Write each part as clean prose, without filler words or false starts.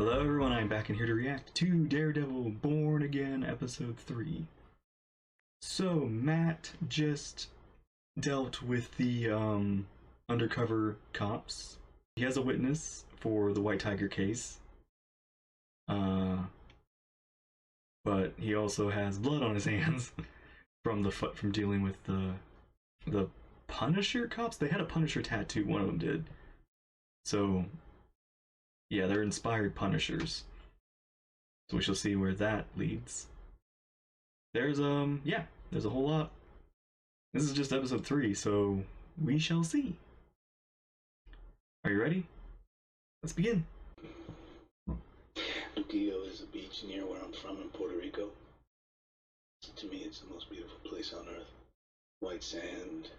Hello everyone, I'm back in here to react to Daredevil Born Again Episode 3. So, Matt just dealt with the undercover cops. He has a witness for the White Tiger case. But he also has blood on his hands from dealing with the Punisher cops. They had a Punisher tattoo, one of them did. So yeah, they're inspired Punishers. So we shall see where that leads. There's a whole lot. This is just episode 3, so we shall see. Are you ready? Let's begin. Luquillo is a beach near where I'm from in Puerto Rico. To me, it's the most beautiful place on earth. White sand,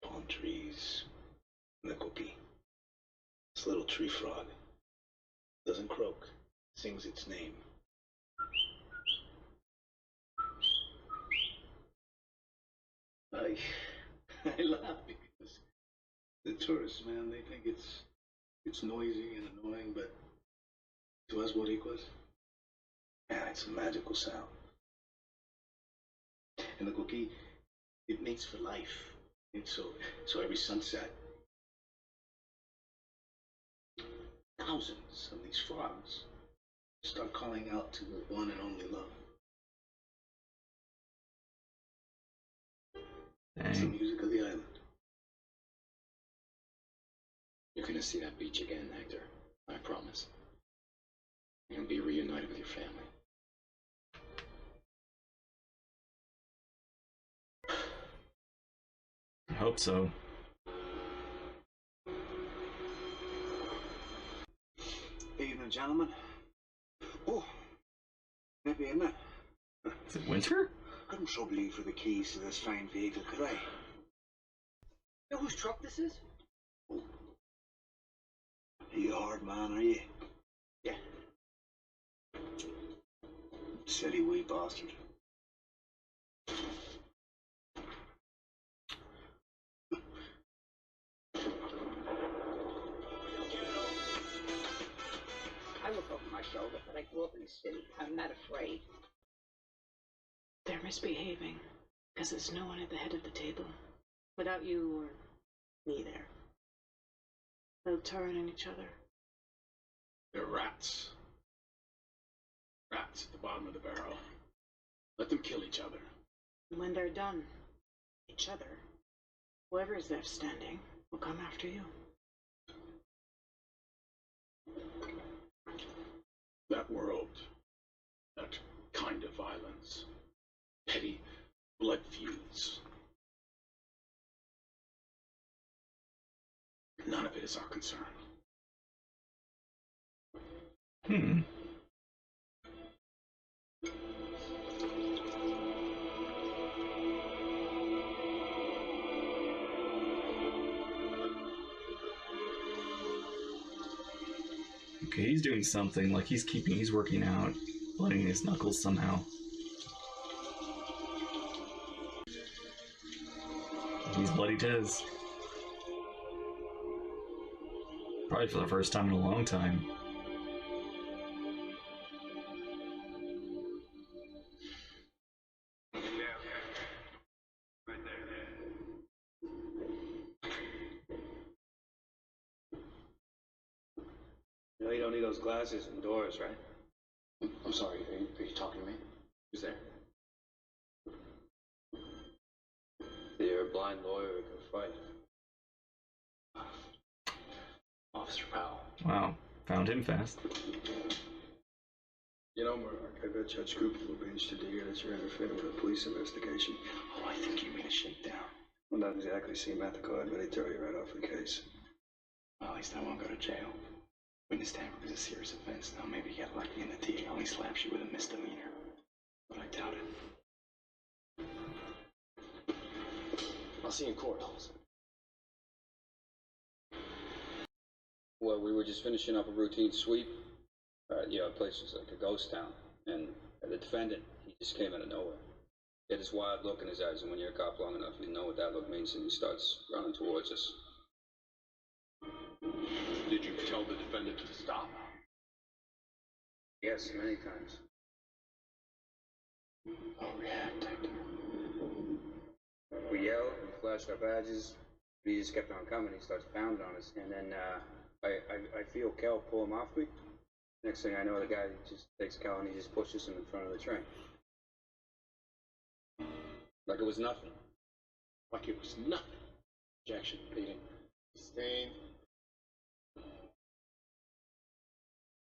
palm trees, and the coqui. This little tree frog doesn't croak, sings its name. I laugh because the tourists, man, they think it's noisy and annoying, but to us Boricuas, man, it's a magical sound. And the coqui, it mates for life. And so every sunset, thousands of these frogs start calling out to the one and only love. Dang. It's the music of the island. You're gonna see that beach again, Hector. I promise. You're gonna be reunited with your family. I hope so. Evening, gentlemen. Oh, maybe isn't it? Is it winter? Couldn't trouble you for the keys to this fine vehicle, could I? You know whose truck this is? Oh. Are you a hard man, are you? Yeah. Silly wee bastard. I look over my shoulder, but I grew up in the city. I'm not afraid. They're misbehaving because there's no one at the head of the table. Without you or me there, they'll turn on each other. They're rats. Rats at the bottom of the barrel. Let them kill each other. And when they're done, each other, whoever is left standing, will come after you. That world, that kind of violence, petty blood feuds, none of it is our concern. Okay, he's doing something, like he's working out, blending his knuckles somehow. He's bloody Tiz. Probably for the first time in a long time. Right there. You know you don't need those glasses indoors, right? I'm sorry, are you talking to me? Who's there? You're a blind lawyer who can fight. Officer Powell. Wow, found him fast. You know, Mark, I bet Judge Cooper will be interested to hear that you're interfering with a police investigation. Oh, I think you mean a shakedown. Well, not exactly see Mathacard, but he'd throw you right off the case. Well, at least I won't go to jail. Witness tampering is a serious offense. Now maybe you get lucky and the DA only slaps you with a misdemeanor. But I doubt it. I'll see you in court, officer. Well, we were just finishing up a routine sweep. The place was like a ghost town, and the defendant, he just came out of nowhere. He had this wild look in his eyes, and when you're a cop long enough, you know what that look means, and he starts running towards us. Did you tell the defendant to stop? Yes, many times. Overreacting. We yelled, we flashed our badges. He just kept on coming. He starts pounding on us, and then I feel Kel pull him off me. Next thing I know, the guy just takes Kel and he just pushes him in front of the train, like it was nothing. Like it was nothing. Objection, beating. Sustained.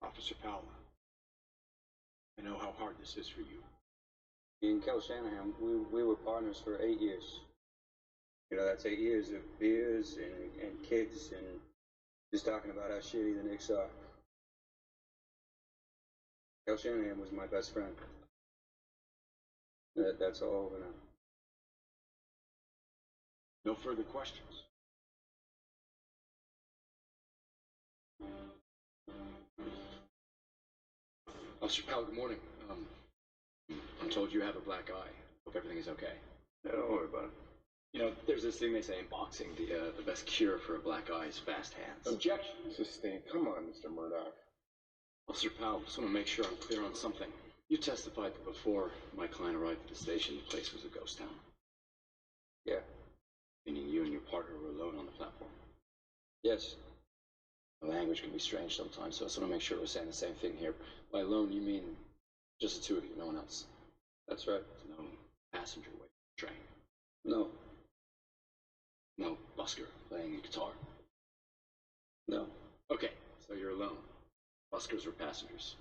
Officer Powell, I know how hard this is for you. Me and Kel Shanahan, we were partners for 8 years. You know, that's 8 years of beers and kids and just talking about how shitty the Knicks are. Kel Shanahan was my best friend. That's all over now. No further questions. Officer Powell, good morning. I'm told you have a black eye. Hope everything is okay. Yeah, don't worry about it. You know, there's this thing they say in boxing, the best cure for a black eye is fast hands. Objection. Sustained. Come on, Mr. Murdoch. Officer Powell, just want to make sure I'm clear on something. You testified that before my client arrived at the station, the place was a ghost town. Yeah. Meaning you and your partner were alone on the platform. Yes. The language can be strange sometimes, so I just want to make sure we're saying the same thing here. By alone, you mean just the two of you, no one else? That's right. No passenger waiting for the train. No. No busker playing a guitar. No. Okay, so you're alone. Buskers were passengers.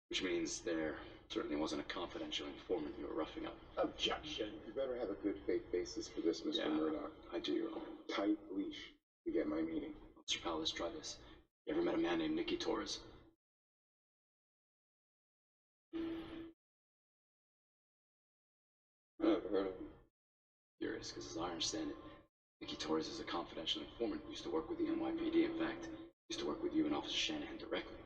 Which means there certainly wasn't a confidential informant you were roughing up. Objection. You better have a good faith basis for this, Mr. Yeah, Murdoch. I do, Your Honor. Tight leash to get my meeting. Officer Powell, let's try this. You ever met a man named Nicky Torres? I never heard of him. Curious, because as I understand it, Nicky Torres is a confidential informant who used to work with the NYPD. In fact, used to work with you and Officer Shanahan directly.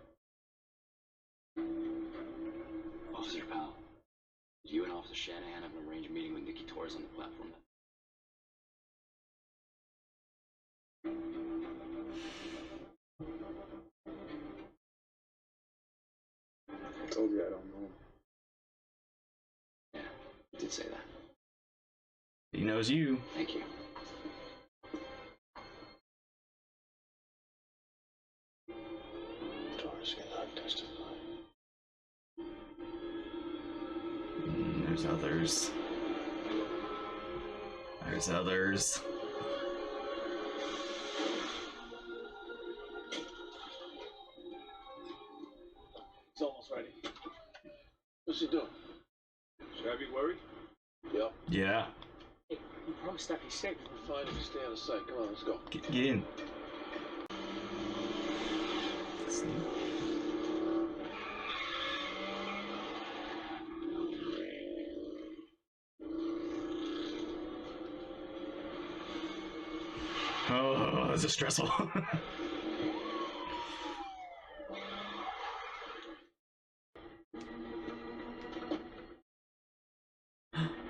Officer Powell, did you and Officer Shanahan have an arranged meeting with Nicky Torres on the platform? I told you I don't know him. Yeah, you did say that. He knows you. Thank you. Torres cannot testify. There's others. There's others. It's almost ready. What's he doing? Should I be worried? Yep. Yeah. Hey, you promised I'd be safe. We're fine if you stay out of sight. Come on, let's go. Get in. Oh, this is stressful.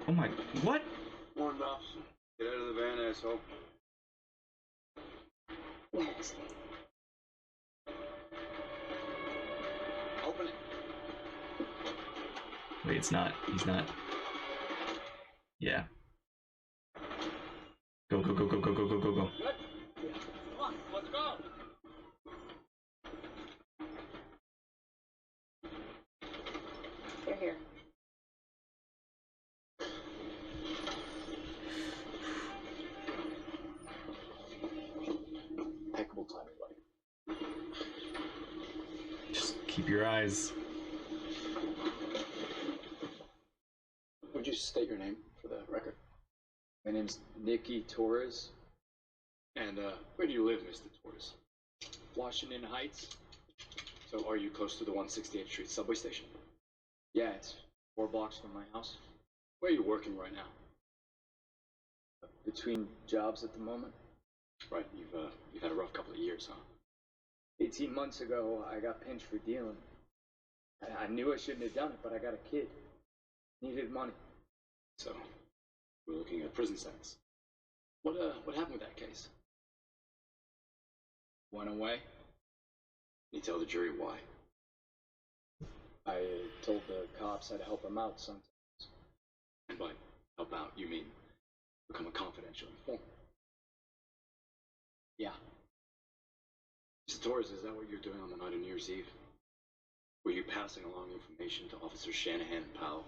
Oh my, what? Morning, officer. Get out of the van, asshole. Where is he? Open it. Wait, it's not. He's not. Yeah. Go, go, go, go, go, go, go, go, go. Good. Come on, let's go. They're here. Impeccable timing, buddy. Just keep your eyes. Would you state your name for the record? My name's Nicky Torres. And where do you live, Mr. Torres? Washington Heights. So are you close to the 168th Street subway station? Yeah, it's 4 blocks from my house. Where are you working right now? Between jobs at the moment. Right, you've had a rough couple of years, huh? 18 months ago, I got pinched for dealing. I knew I shouldn't have done it, but I got a kid. Needed money. So, we're looking at a prison sentence. What happened with that case? Went away. Can you tell the jury why? I told the cops I'd help him out sometimes. And by help out, you mean become a confidential informant? Yeah. Mr. Torres, is that what you're doing on the night of New Year's Eve? Were you passing along information to Officers Shanahan and Powell?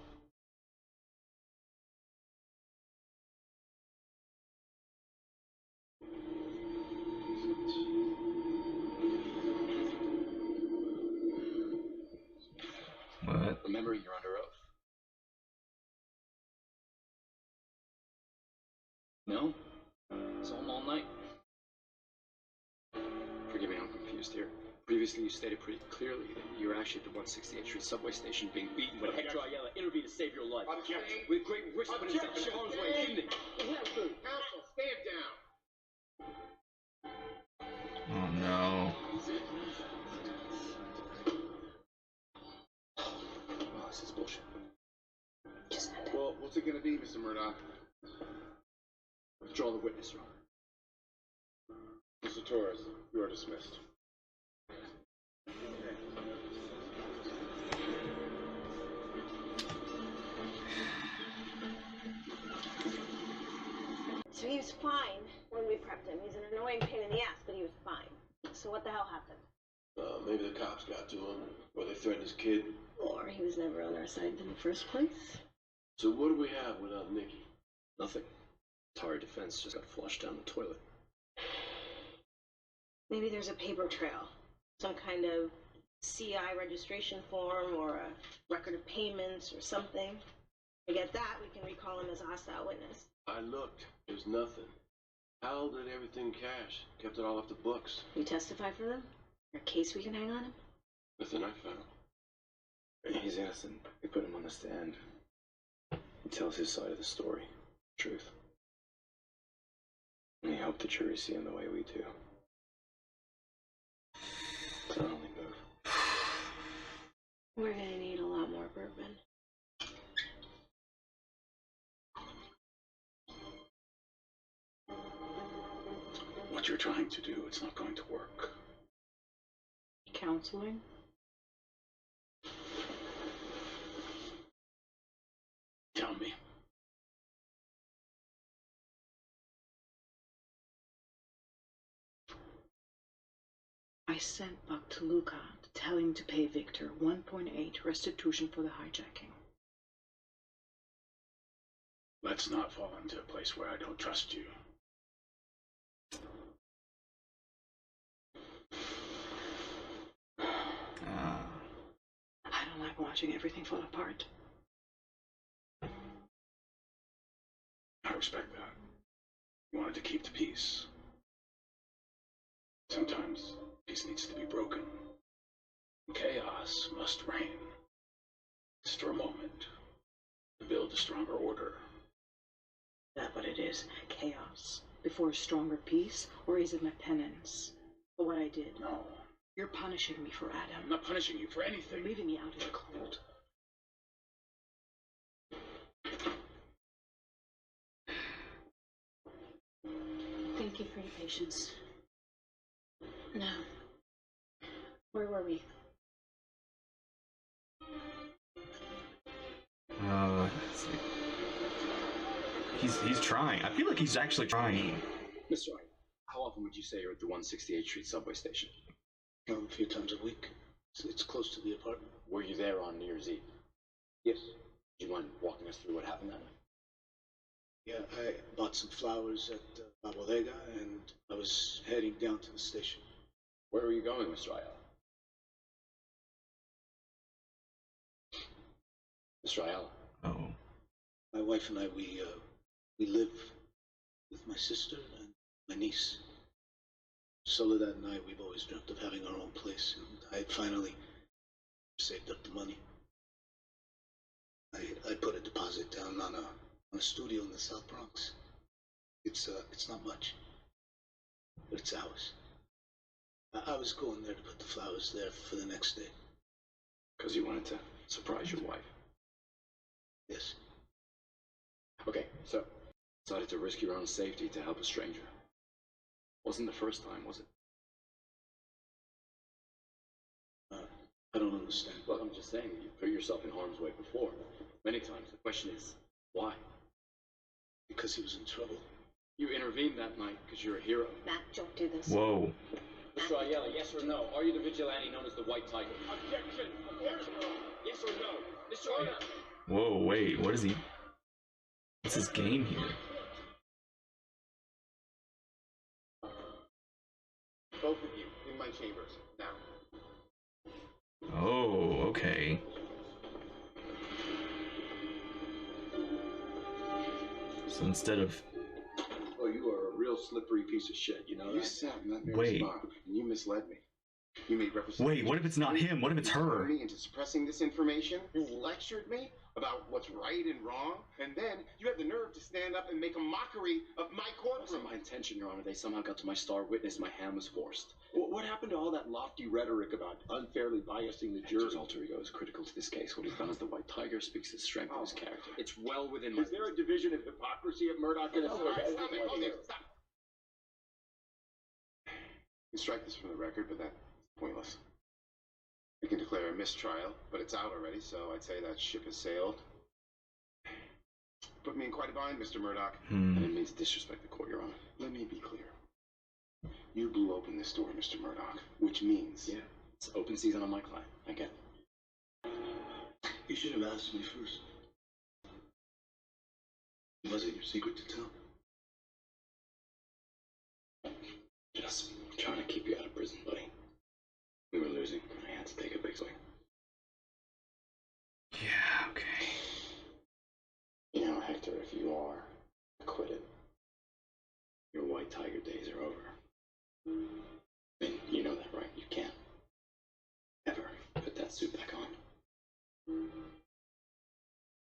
What? Remember, you're under oath. No? It's all night? Forgive me, I'm confused here. Previously, you stated pretty clearly that you were actually at the 168th Street subway station being beaten by Hector Ayala intervened to save your life. Objection. With great risk putting himself in harm's way, didn't he? Counsel, stand down. Oh no. Oh, this is bullshit. Just end it. Well, what's it gonna be, Mr. Murdoch? Withdraw the witness, Your Honor. Mr. Torres, you are dismissed. So he was fine when we prepped him. He's an annoying pain in the ass, but he was fine. So what the hell happened? Maybe the cops got to him, or they threatened his kid. Or he was never on our side in the first place. So what do we have without Nikki? Nothing. Atari Defense just got flushed down the toilet. Maybe there's a paper trail. Some kind of CI registration form or a record of payments or something. To get that, we can recall him as a hostile witness. I looked. There's nothing. Hal did everything cash. Kept it all off the books. You testify for them? Or a case we can hang on him? Nothing I found. He's innocent. We put him on the stand. He tells his side of the story. Truth. And we hope the jury see him the way we do. It's our only move. We're gonna need a lot more bourbon. What you're trying to do, it's not going to work. Counseling? Tell me. I sent Buck to Luca to tell him to pay Victor 1.8 restitution for the hijacking. Let's not fall into a place where I don't trust you. I don't like watching everything fall apart. I respect that. You wanted to keep the peace. Sometimes peace needs to be broken. Chaos must reign. Just for a moment. To build a stronger order. Is that what it is? Chaos. Before a stronger peace? Or is it my penance for what I did? No. You're punishing me for Adam. I'm not punishing you for You're anything. leaving me out in the cold. Thank you for your patience. Now, where were we? Let's see. He's trying. I feel like he's actually trying. Mr. Wright, how often would you say you're at the 168th Street subway station? A few times a week. It's close to the apartment. Were you there on New Year's Eve? Yes. Do you mind walking us through what happened that night? Yeah, I bought some flowers at La Bodega, and I was heading down to the station. Where were you going, Mr. Ayala? Mr. Ayala? Oh. My wife and I, we live with my sister and my niece. Soledad and I, we've always dreamt of having our own place, and I had finally saved up the money. I put a deposit down on a studio in the South Bronx. It's not much, but it's ours. I was going there to put the flowers there for the next day. Because you wanted to surprise your wife. Yes. Okay, so decided to risk your own safety to help a stranger. Wasn't the first time, was it? I don't understand. Well, I'm just saying, you've put yourself in harm's way before. Many times. The question is, why? Because he was in trouble. You intervened that night because you're a hero. Matt, don't do this. Whoa. Mr. Ayala, yes or no? Are you the vigilante known as the White Tiger? Objection! Yes or no? Mr. Ayala! Whoa, wait, what is he? What's his game here? Both of you, in my chambers, now. Oh, okay. So instead of... Oh, you are a real slippery piece of shit, you know You that? sat in that mayor's Wait. bar, and you misled me. You made representation. Wait, what if it's not him? What if it's her? Me into suppressing this information. You lectured me about what's right and wrong, and then you had the nerve to stand up and make a mockery of my That wasn't courtroom. my intention, Your Honor. They somehow got to my star witness. My hand was forced. What happened to all that lofty rhetoric about unfairly biasing the Hector's jury? alter ego is critical to this case. What he's done as the White Tiger speaks to the strength of his character. It's well within my... Is there a division of hypocrisy at Murdoch and Stop it, hold it, stop. You can strike this from the record, but that's pointless. We can declare a mistrial, but it's out already, so I'd say that ship has sailed. Put me in quite a bind, Mr. Murdoch. I didn't mean to disrespect the court, Your Honor. Let me be clear. You blew open this door, Mr. Murdoch, which means... Yeah, it's open season on my client. I get it. You should have asked me first. Was it your secret to tell? Just trying to keep you out of prison, buddy. We were losing. I had to take a big swing. Yeah, okay. You know, Hector, if you are acquitted, your White Tiger days are over. And you know that, right? You can't ever put that suit back on.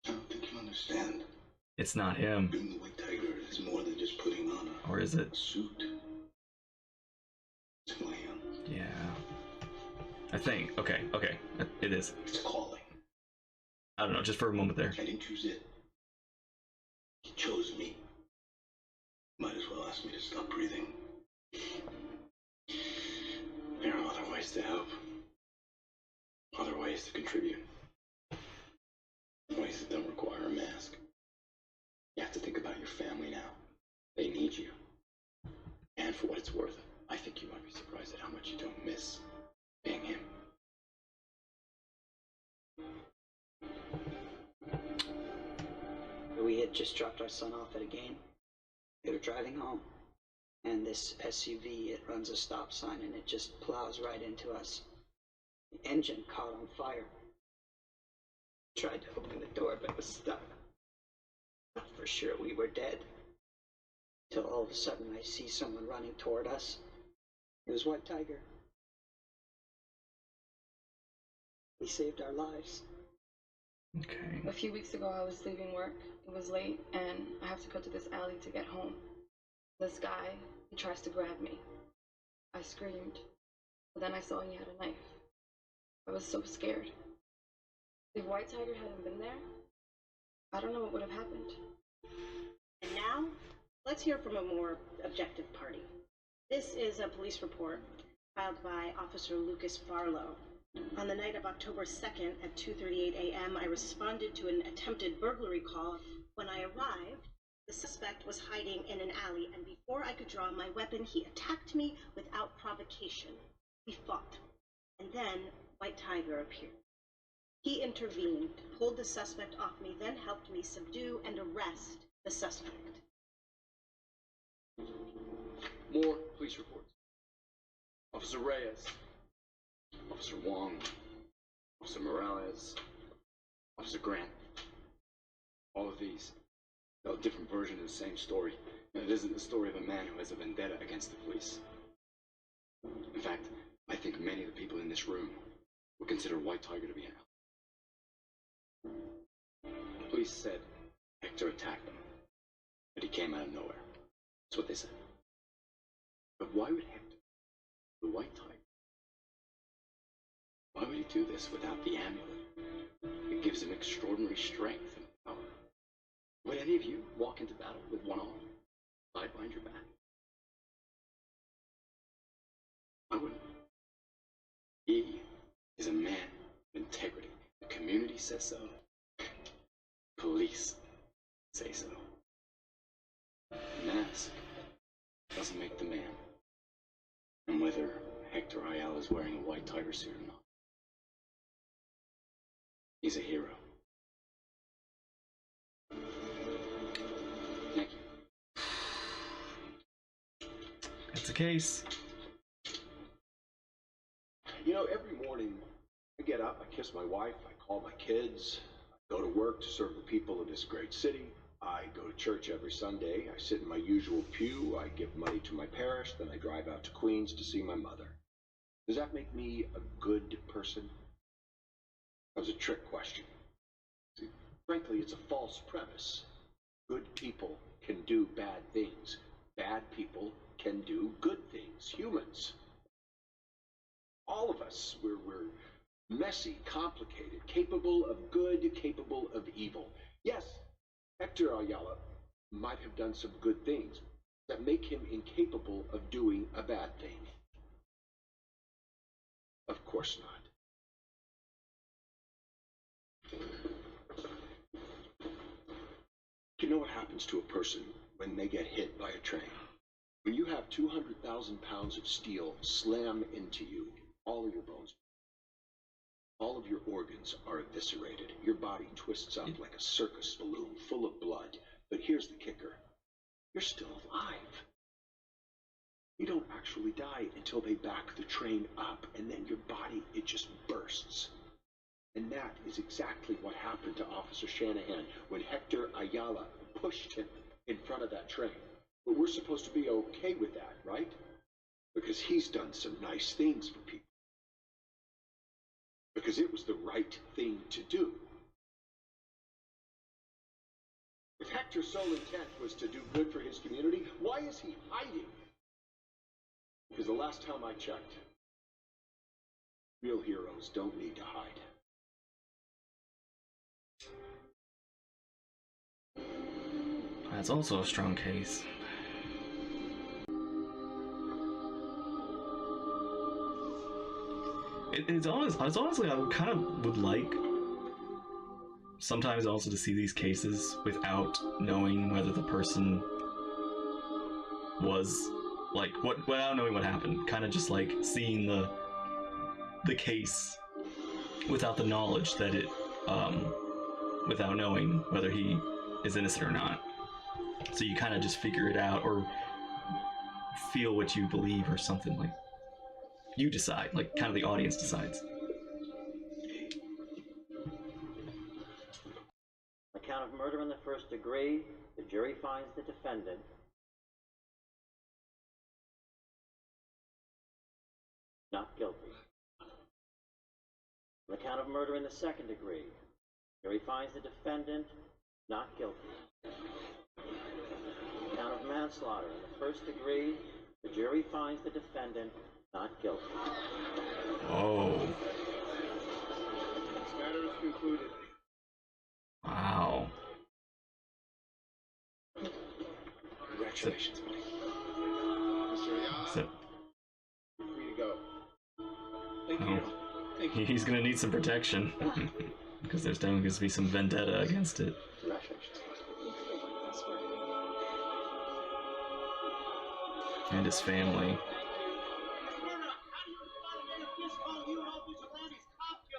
I don't think you understand. It's not him. Being the White Tiger is more than just putting on Or is it? a suit. It's who I am. Yeah. I think. Okay. It is. It's calling. I don't know, just for a moment there. I didn't choose it. He chose me. Might as well ask me to stop breathing. There are other ways to help. Other ways to contribute. Ways that don't require a mask. You have to think about your family now. They need you. And for what it's worth, I think you might be surprised at how much you don't miss being him. We had just dropped our son off at a game. We were driving home, and this SUV, it runs a stop sign and it just plows right into us. The engine caught on fire. Tried to open the door, but it was stuck. Thought for sure we were dead. Till all of a sudden I see someone running toward us. It was White Tiger. He saved our lives. Okay. A few weeks ago, I was leaving work. It was late, and I have to go to this alley to get home. This guy, he tries to grab me. I screamed, but then I saw he had a knife. I was so scared. If White Tiger hadn't been there, I don't know what would have happened. And now, let's hear from a more objective party. This is a police report filed by Officer Lucas Barlow. On the night of October 2nd at 2:38 a.m., I responded to an attempted burglary call. When I arrived, the suspect was hiding in an alley, and before I could draw my weapon, he attacked me without provocation. We fought, and then White Tiger appeared. He intervened, pulled the suspect off me, then helped me subdue and arrest the suspect. More police reports. Officer Reyes, Officer Wong, Officer Morales, Officer Grant. All of these tell a different version of the same story. And it isn't the story of a man who has a vendetta against the police. In fact, I think many of the people in this room would consider White Tiger to be an ally. The police said Hector attacked them, but he came out of nowhere. That's what they said. But why would Hector, the White Tiger, why would he do this without the amulet? It gives him extraordinary strength and power. Would any of you walk into battle with one arm tied behind your back? I wouldn't. He is a man of integrity. The community says so. Police say so. The mask doesn't make the man. And whether Hector Ayala is wearing a white tiger suit or not, he's a hero. Thank you. It's a case. You know, every morning I get up, I kiss my wife, I call my kids, I go to work to serve the people of this great city. I go to church every Sunday. I sit in my usual pew. I give money to my parish. Then I drive out to Queens to see my mother. Does that make me a good person? That was a trick question. See, frankly, it's a false premise. Good people can do bad things. Bad people can do good things. Humans. All of us, we're messy, complicated, capable of good, capable of evil. Yes, Hector Ayala might have done some good things that make him incapable of doing a bad thing. Of course not. You know what happens to a person when they get hit by a train? When you have 200,000 pounds of steel slam into you, all of your bones, all of your organs are eviscerated. Your body twists up like a circus balloon full of blood. But here's the kicker. You're still alive. You don't actually die until they back the train up, and then your body, it just bursts. And that is exactly what happened to Officer Shanahan when Hector Ayala pushed him in front of that train. But we're supposed to be okay with that, right? Because he's done some nice things for people. Because it was the right thing to do. If Hector's sole intent was to do good for his community, why is he hiding? Because the last time I checked, real heroes don't need to hide. That's also a strong case. It's honestly, I kind of would like sometimes also to see these cases without knowing whether the person was like without knowing what happened. Kind of just like seeing the case without the knowledge that it without knowing whether he is innocent or not. So you kind of just figure it out or feel what you believe or something like. You decide, like kind of the audience decides. On count of murder in the first degree, the jury finds the defendant not guilty. On the count of murder in the second degree, the jury finds the defendant not guilty. On the count of manslaughter in the first degree, the jury finds the defendant not guilty. Oh. This matter is concluded. Wow. Congratulations, buddy. Mr. Ayala, you're free to go. Thank you. Thank you. He's gonna need some protection. Because there's definitely going to be some vendetta against it. Congratulations. And his family.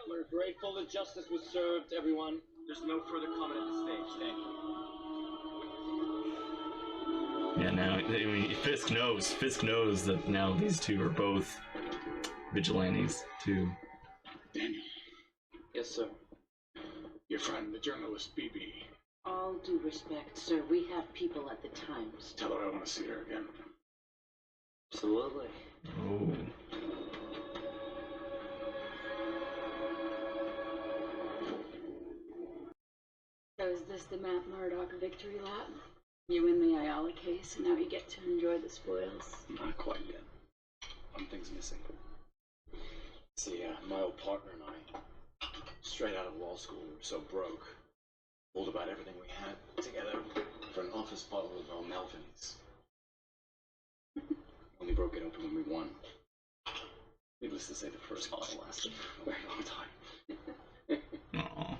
We're grateful that justice was served, everyone. There's no further comment at this stage. Thank you. Yeah, now, I mean, Fisk knows that now these two are both vigilantes, too. Daniel. Yes, sir. Your friend, the journalist BB. All due respect, sir, we have people at the Times. Tell her I want to see her again. Absolutely. Oh. So is this the Matt Murdock victory lap? You win the Ayala case, and now you get to enjoy the spoils. Not quite yet. One thing's missing. See, my old partner and I, straight out of law school, we were so broke. Told about everything we had together for an office bottle of Melvin's. Only broke it open when we won. Needless to say, the first battle lasted for a very long time. Aww.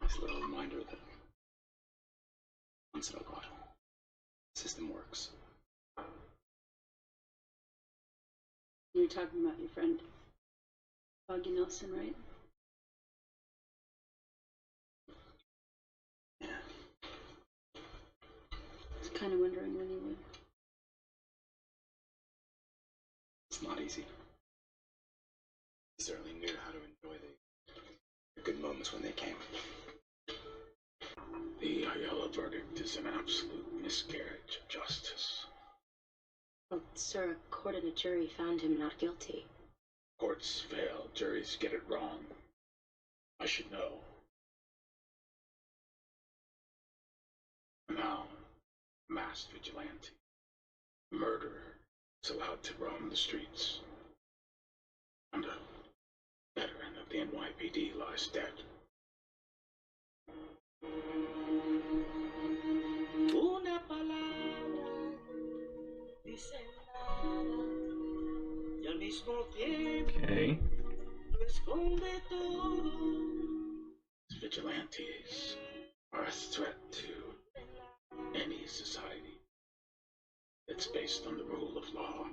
Nice little reminder that once in a while, the system works. You were talking about your friend, Boggy Nelson, right? Yeah. I was kind of wondering when you would. It's not easy. He certainly knew how to enjoy the good moments when they came. The Ayala verdict is an absolute miscarriage of justice. Well, sir, a court and a jury found him not guilty. Courts fail, juries get it wrong. I should know. Now, masked vigilante, murderer, is allowed to roam the streets. And a veteran of the NYPD lies dead. Una palabra dice nada y al mismo tiempo Okay. lo esconde todo. Vigilantes are a threat to any society that's based on the rule of law.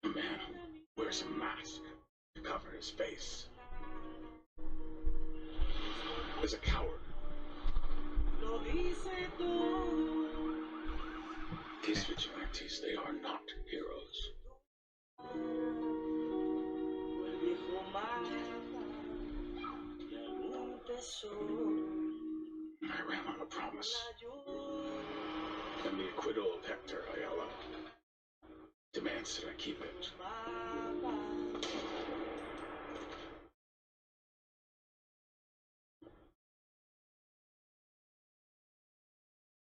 A man who wears a mask to cover his face is a coward. Lo dice todo. These vigilantes, they are not heroes. El viejo mata y algún tesoro. I ran on a promise. And the acquittal of Hector Ayala demands that I keep it.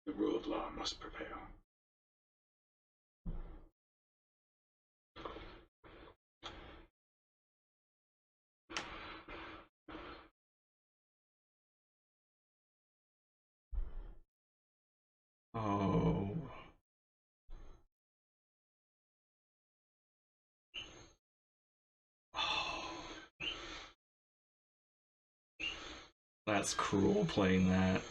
The rule of law must prevail. Oh. That's cruel playing that.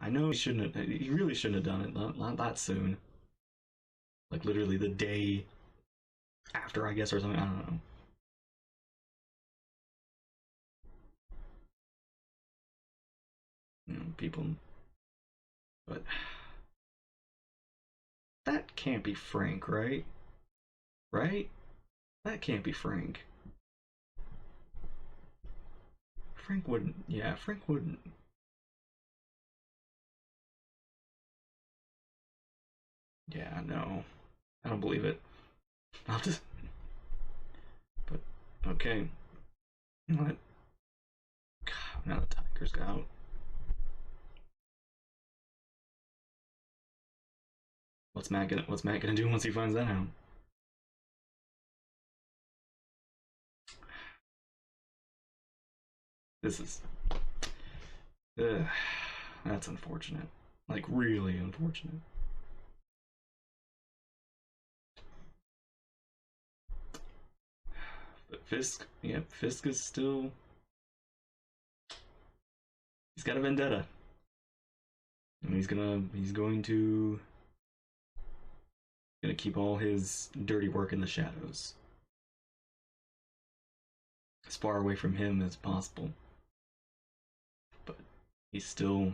I know he shouldn't have, he really shouldn't have done it, not that soon. Like literally the day after, I guess, or something, I don't know. You know, people, but that can't be Frank, right? Right? That can't be Frank. Frank wouldn't, yeah, Frank wouldn't. Yeah, no. I don't believe it. I'll just... But, okay. You know what? God, now the tiger's out. What's Matt gonna do once he finds that out? This is... Ugh, that's unfortunate. Like, really unfortunate. But Fisk, yep, Fisk is still... He's got a vendetta. And he's going to keep all his dirty work in the shadows. As far away from him as possible. But he's still...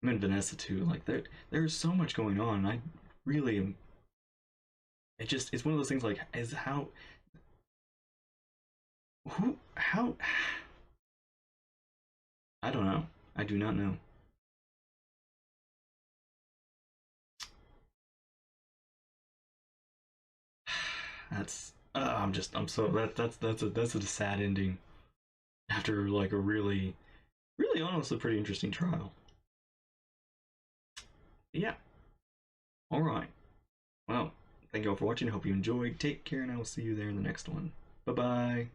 Him and Vanessa too, like there's so much going on. I really am... It's one of those things like, is how... How... I don't know. I do not know. That's... that's a sad ending. After like a really honestly pretty interesting trial. Yeah. Alright. Well, Thank you all for watching. I hope you enjoyed. Take care, and I will see you there in the next one. Bye bye.